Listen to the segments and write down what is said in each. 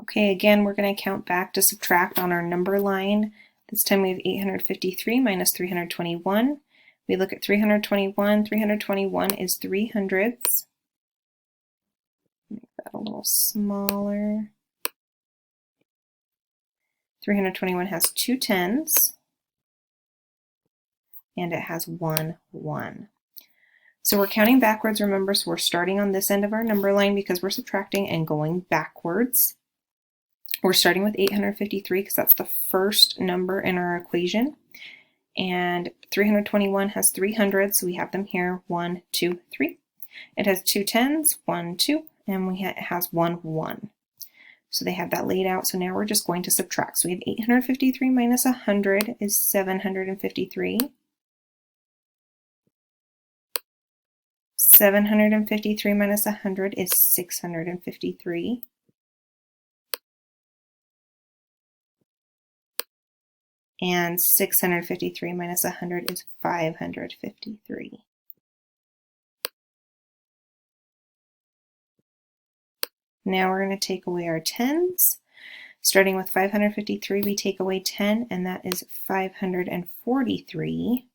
Okay, again, we're going to count back to subtract on our number line. This time we have 853 minus 321. We look at 321. 321 is 3 hundredths. Make that a little smaller. 321 has 2 tens, and it has 1 1. So we're counting backwards, remember, so we're starting on this end of our number line because we're subtracting and going backwards. We're starting with 853 because that's the first number in our equation. And 321 has 3 hundredths, so we have them here, 1, 2, 3. It has 2 tens, 1, 2, and it has 1, 1. So they have that laid out, so now we're just going to subtract. So we have 853 minus 100 is 753. 753 minus 100 is 653. And 653 minus 100 is 553. Now we're going to take away our tens. Starting with 553, we take away 10, and that is 543.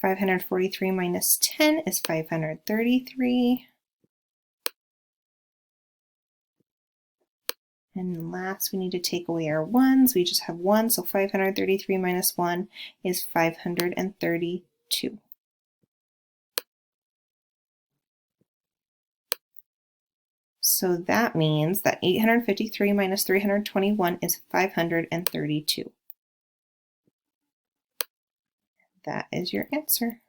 543 minus 10 is 533. And last, we need to take away our ones. We just have 1, so 533 minus 1 is 532. So that means that 853 minus 321 is 532. That is your answer.